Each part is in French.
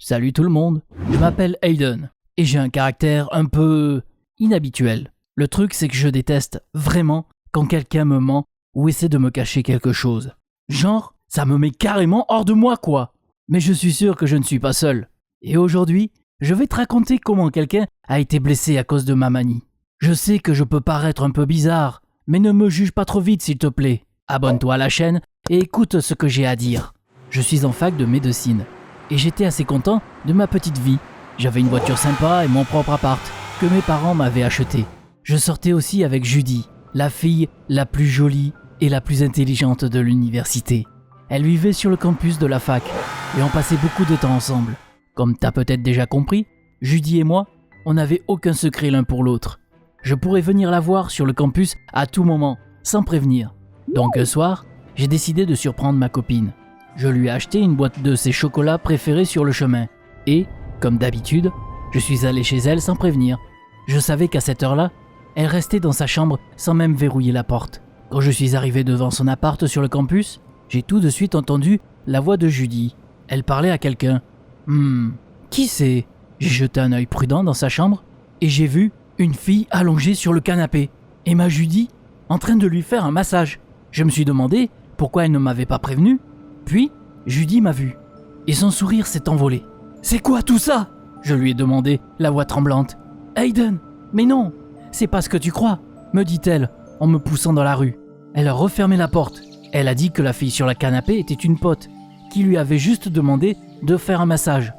Salut tout le monde, je m'appelle Aiden et j'ai un caractère un peu inhabituel. Le truc c'est que je déteste vraiment quand quelqu'un me ment ou essaie de me cacher quelque chose. Genre, ça me met carrément hors de moi quoi. Mais je suis sûr que je ne suis pas seul. Et aujourd'hui, je vais te raconter comment quelqu'un a été blessé à cause de ma manie. Je sais que je peux paraître un peu bizarre, mais ne me juge pas trop vite s'il te plaît. Abonne-toi à la chaîne et écoute ce que j'ai à dire. Je suis en fac de médecine. Et j'étais assez content de ma petite vie. J'avais une voiture sympa et mon propre appart que mes parents m'avaient acheté. Je sortais aussi avec Judy, la fille la plus jolie et la plus intelligente de l'université. Elle vivait sur le campus de la fac et on passait beaucoup de temps ensemble. Comme t'as peut-être déjà compris, Judy et moi, on n'avait aucun secret l'un pour l'autre. Je pourrais venir la voir sur le campus à tout moment, sans prévenir. Donc un soir, j'ai décidé de surprendre ma copine. Je lui ai acheté une boîte de ses chocolats préférés sur le chemin. Et, comme d'habitude, je suis allé chez elle sans prévenir. Je savais qu'à cette heure-là, elle restait dans sa chambre sans même verrouiller la porte. Quand je suis arrivé devant son appart sur le campus, j'ai tout de suite entendu la voix de Judy. Elle parlait à quelqu'un. Qui c'est ? J'ai jeté un œil prudent dans sa chambre et j'ai vu une fille allongée sur le canapé et ma Judy en train de lui faire un massage. Je me suis demandé pourquoi elle ne m'avait pas prévenu. Puis, Judy m'a vu, et son sourire s'est envolé. « C'est quoi tout ça ?» Je lui ai demandé, la voix tremblante. « Aiden, mais non, c'est pas ce que tu crois, » me dit-elle, en me poussant dans la rue. Elle a refermé la porte. Elle a dit que la fille sur le canapé était une pote, qui lui avait juste demandé de faire un massage.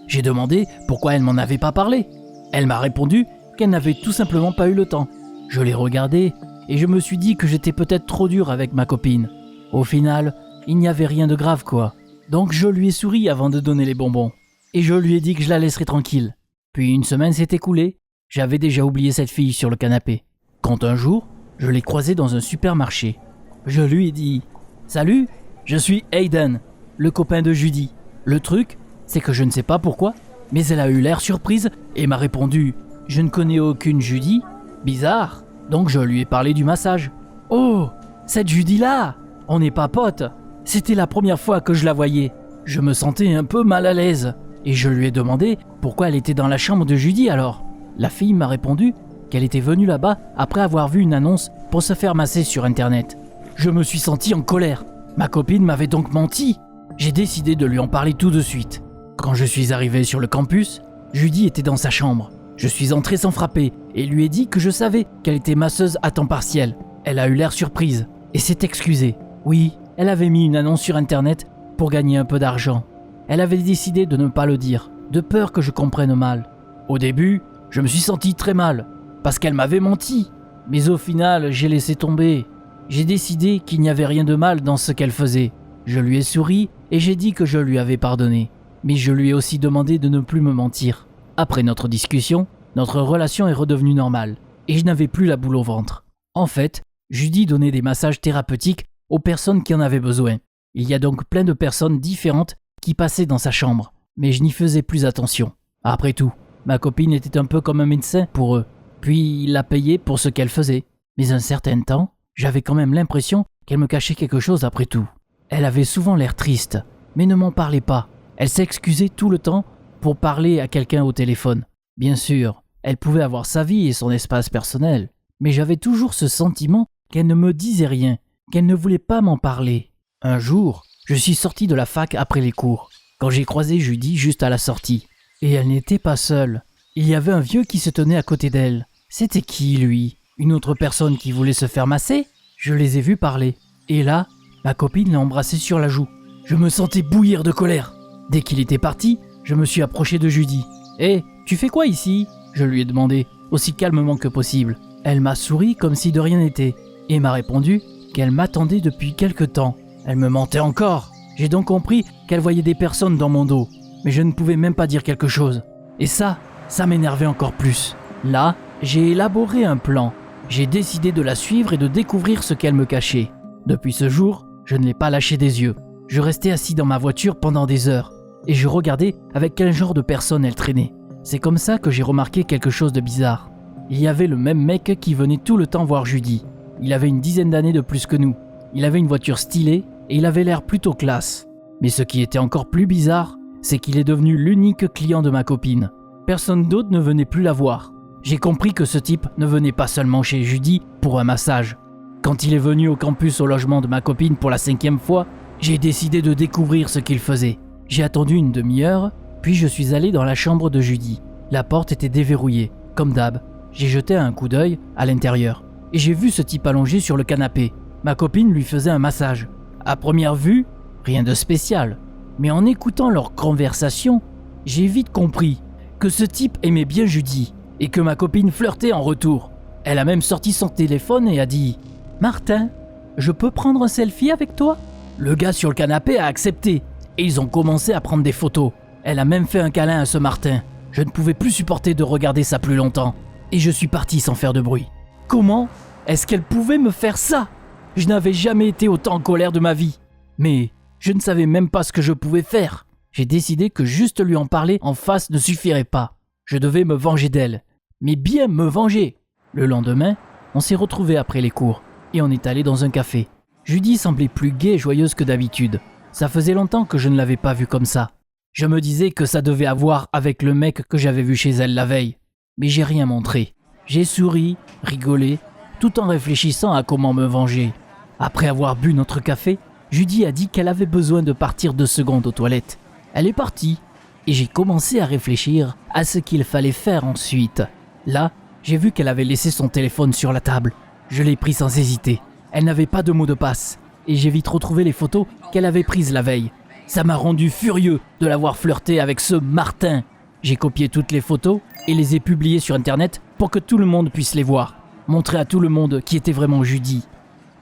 J'ai demandé pourquoi elle m'en avait pas parlé. Elle m'a répondu qu'elle n'avait tout simplement pas eu le temps. Je l'ai regardée, et je me suis dit que j'étais peut-être trop dur avec ma copine. Au final, il n'y avait rien de grave quoi. Donc je lui ai souri avant de donner les bonbons. Et je lui ai dit que je la laisserais tranquille. Puis une semaine s'est écoulée, j'avais déjà oublié cette fille sur le canapé. Quand un jour, je l'ai croisée dans un supermarché. Je lui ai dit « Salut, je suis Aiden, le copain de Judy. » Le truc, c'est que je ne sais pas pourquoi, mais elle a eu l'air surprise et m'a répondu « Je ne connais aucune Judy. Bizarre. » Donc je lui ai parlé du massage. « Oh, cette Judy-là, on n'est pas potes. » C'était la première fois que je la voyais. Je me sentais un peu mal à l'aise. Et je lui ai demandé pourquoi elle était dans la chambre de Judy alors. La fille m'a répondu qu'elle était venue là-bas après avoir vu une annonce pour se faire masser sur internet. Je me suis senti en colère. Ma copine m'avait donc menti. J'ai décidé de lui en parler tout de suite. Quand je suis arrivé sur le campus, Judy était dans sa chambre. Je suis entré sans frapper et lui ai dit que je savais qu'elle était masseuse à temps partiel. Elle a eu l'air surprise et s'est excusée. Oui, elle avait mis une annonce sur internet pour gagner un peu d'argent. Elle avait décidé de ne pas le dire, de peur que je comprenne mal. Au début, je me suis senti très mal, parce qu'elle m'avait menti. Mais au final, j'ai laissé tomber. J'ai décidé qu'il n'y avait rien de mal dans ce qu'elle faisait. Je lui ai souri et j'ai dit que je lui avais pardonné. Mais je lui ai aussi demandé de ne plus me mentir. Après notre discussion, notre relation est redevenue normale, et je n'avais plus la boule au ventre. En fait, Judy donnait des massages thérapeutiques aux personnes qui en avaient besoin. Il y a donc plein de personnes différentes qui passaient dans sa chambre, mais je n'y faisais plus attention. Après tout, ma copine était un peu comme un médecin pour eux, puis il la payait pour ce qu'elle faisait. Mais un certain temps, j'avais quand même l'impression qu'elle me cachait quelque chose après tout. Elle avait souvent l'air triste, mais ne m'en parlait pas. Elle s'excusait tout le temps pour parler à quelqu'un au téléphone. Bien sûr, elle pouvait avoir sa vie et son espace personnel, mais j'avais toujours ce sentiment qu'elle ne me disait rien, qu'elle ne voulait pas m'en parler. Un jour, je suis sorti de la fac après les cours, quand j'ai croisé Judy juste à la sortie. Et elle n'était pas seule. Il y avait un vieux qui se tenait à côté d'elle. C'était qui, lui ? Une autre personne qui voulait se faire masser ? Je les ai vus parler. Et là, ma copine l'a embrassé sur la joue. Je me sentais bouillir de colère. Dès qu'il était parti, je me suis approché de Judy. « Hé, tu fais quoi ici ?» Je lui ai demandé, aussi calmement que possible. Elle m'a souri comme si de rien n'était, et m'a répondu qu'elle m'attendait depuis quelque temps. Elle me mentait encore. J'ai donc compris qu'elle voyait des personnes dans mon dos, mais je ne pouvais même pas dire quelque chose. Et ça m'énervait encore plus. Là, j'ai élaboré un plan. J'ai décidé de la suivre et de découvrir ce qu'elle me cachait. Depuis ce jour, je ne l'ai pas lâchée des yeux. Je restais assis dans ma voiture pendant des heures, et je regardais avec quel genre de personne elle traînait. C'est comme ça que j'ai remarqué quelque chose de bizarre. Il y avait le même mec qui venait tout le temps voir Judy. Il avait une dizaine d'années de plus que nous. Il avait une voiture stylée et il avait l'air plutôt classe. Mais ce qui était encore plus bizarre, c'est qu'il est devenu l'unique client de ma copine. Personne d'autre ne venait plus la voir. J'ai compris que ce type ne venait pas seulement chez Judy pour un massage. Quand il est venu au campus au logement de ma copine pour la 5e fois, j'ai décidé de découvrir ce qu'il faisait. J'ai attendu une demi-heure, puis je suis allé dans la chambre de Judy. La porte était déverrouillée, comme d'hab. J'ai jeté un coup d'œil à l'intérieur et j'ai vu ce type allongé sur le canapé. Ma copine lui faisait un massage. À première vue, rien de spécial. Mais en écoutant leur conversation, j'ai vite compris que ce type aimait bien Judy et que ma copine flirtait en retour. Elle a même sorti son téléphone et a dit « Martin, je peux prendre un selfie avec toi ?» Le gars sur le canapé a accepté et ils ont commencé à prendre des photos. Elle a même fait un câlin à ce Martin. Je ne pouvais plus supporter de regarder ça plus longtemps et je suis parti sans faire de bruit. Comment est-ce qu'elle pouvait me faire ça ? Je n'avais jamais été autant en colère de ma vie. Mais je ne savais même pas ce que je pouvais faire. J'ai décidé que juste lui en parler en face ne suffirait pas. Je devais me venger d'elle. Mais bien me venger. Le lendemain, on s'est retrouvés après les cours et on est allé dans un café. Judy semblait plus gaie et joyeuse que d'habitude. Ça faisait longtemps que je ne l'avais pas vue comme ça. Je me disais que ça devait avoir avec le mec que j'avais vu chez elle la veille. Mais j'ai rien montré. J'ai souri, rigolé, tout en réfléchissant à comment me venger. Après avoir bu notre café, Judy a dit qu'elle avait besoin de partir 2 secondes aux toilettes. Elle est partie et j'ai commencé à réfléchir à ce qu'il fallait faire ensuite. Là, j'ai vu qu'elle avait laissé son téléphone sur la table. Je l'ai pris sans hésiter. Elle n'avait pas de mot de passe et j'ai vite retrouvé les photos qu'elle avait prises la veille. Ça m'a rendu furieux de l'avoir flirté avec ce Martin. J'ai copié toutes les photos et les ai publiées sur internet pour que tout le monde puisse les voir. Montrer à tout le monde qui était vraiment Judy.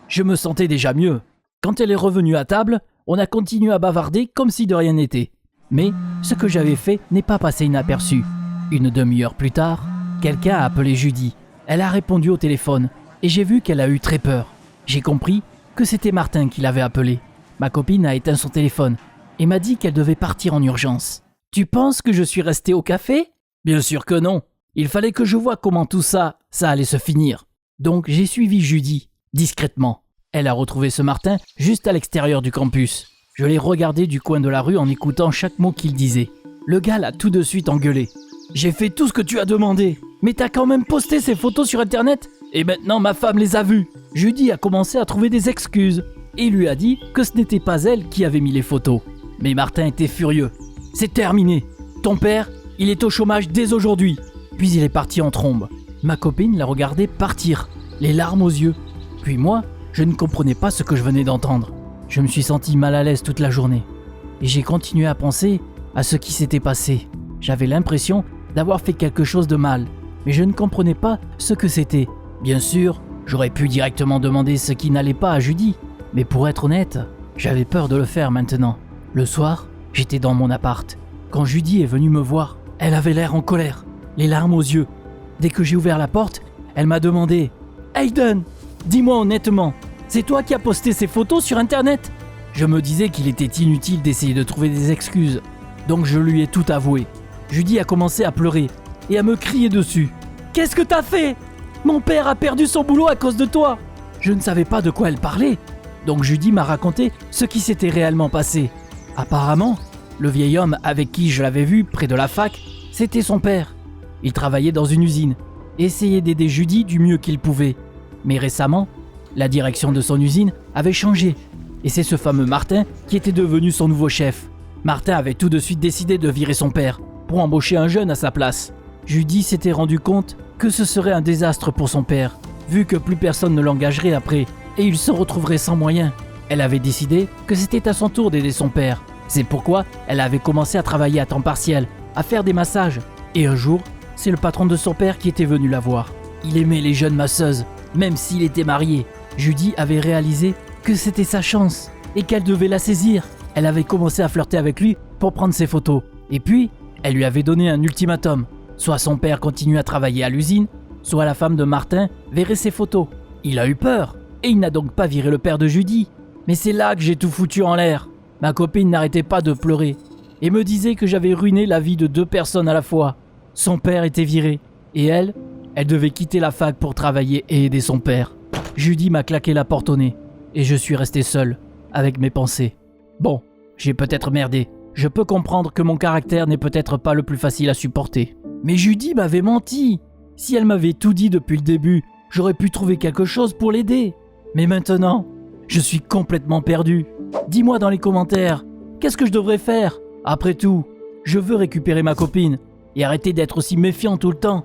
Je me sentais déjà mieux. Quand elle est revenue à table, on a continué à bavarder comme si de rien n'était. Mais ce que j'avais fait n'est pas passé inaperçu. Une demi-heure plus tard, quelqu'un a appelé Judy. Elle a répondu au téléphone et j'ai vu qu'elle a eu très peur. J'ai compris que c'était Martin qui l'avait appelé. Ma copine a éteint son téléphone et m'a dit qu'elle devait partir en urgence. « Tu penses que je suis resté au café ?» Bien sûr que non. Il fallait que je voie comment tout ça allait se finir. Donc j'ai suivi Judy, discrètement. Elle a retrouvé ce Martin juste à l'extérieur du campus. Je l'ai regardé du coin de la rue en écoutant chaque mot qu'il disait. Le gars l'a tout de suite engueulé. « J'ai fait tout ce que tu as demandé, mais t'as quand même posté ces photos sur internet et maintenant ma femme les a vues. » Judy a commencé à trouver des excuses et lui a dit que ce n'était pas elle qui avait mis les photos. Mais Martin était furieux. « C'est terminé. Ton père, il est au chômage dès aujourd'hui. » Puis il est parti en trombe. Ma copine l'a regardé partir, les larmes aux yeux. Puis moi, je ne comprenais pas ce que je venais d'entendre. Je me suis senti mal à l'aise toute la journée. Et j'ai continué à penser à ce qui s'était passé. J'avais l'impression d'avoir fait quelque chose de mal, mais je ne comprenais pas ce que c'était. Bien sûr, j'aurais pu directement demander ce qui n'allait pas à Judy, mais pour être honnête, j'avais peur de le faire maintenant. Le soir, j'étais dans mon appart. Quand Judy est venue me voir, elle avait l'air en colère, les larmes aux yeux. Dès que j'ai ouvert la porte, elle m'a demandé « Hayden, dis-moi honnêtement, c'est toi qui as posté ces photos sur internet ?» Je me disais qu'il était inutile d'essayer de trouver des excuses, donc je lui ai tout avoué. Judy a commencé à pleurer et à me crier dessus. « Qu'est-ce que t'as fait ? Mon père a perdu son boulot à cause de toi !» Je ne savais pas de quoi elle parlait, donc Judy m'a raconté ce qui s'était réellement passé. Apparemment, le vieil homme avec qui je l'avais vu près de la fac, c'était son père. Il travaillait dans une usine et essayait d'aider Judy du mieux qu'il pouvait. Mais récemment, la direction de son usine avait changé et c'est ce fameux Martin qui était devenu son nouveau chef. Martin avait tout de suite décidé de virer son père pour embaucher un jeune à sa place. Judy s'était rendu compte que ce serait un désastre pour son père, vu que plus personne ne l'engagerait après et il se retrouverait sans moyens. Elle avait décidé que c'était à son tour d'aider son père. C'est pourquoi elle avait commencé à travailler à temps partiel, à faire des massages. Et un jour, c'est le patron de son père qui était venu la voir. Il aimait les jeunes masseuses, même s'il était marié. Judy avait réalisé que c'était sa chance et qu'elle devait la saisir. Elle avait commencé à flirter avec lui pour prendre ses photos. Et puis, elle lui avait donné un ultimatum. Soit son père continuait à travailler à l'usine, soit la femme de Martin verrait ses photos. Il a eu peur et il n'a donc pas viré le père de Judy. Mais c'est là que j'ai tout foutu en l'air. Ma copine n'arrêtait pas de pleurer et me disait que j'avais ruiné la vie de 2 personnes à la fois. Son père était viré et elle devait quitter la fac pour travailler et aider son père. Judy m'a claqué la porte au nez et je suis resté seul avec mes pensées. Bon, j'ai peut-être merdé, Je peux comprendre que mon caractère n'est peut-être pas le plus facile à supporter. Mais Judy m'avait menti. Si elle m'avait tout dit depuis le début, j'aurais pu trouver quelque chose pour l'aider. Mais maintenant, je suis complètement perdu. Dis-moi dans les commentaires, qu'est-ce que je devrais faire? Après tout, je veux récupérer ma copine et arrêter d'être aussi méfiant tout le temps.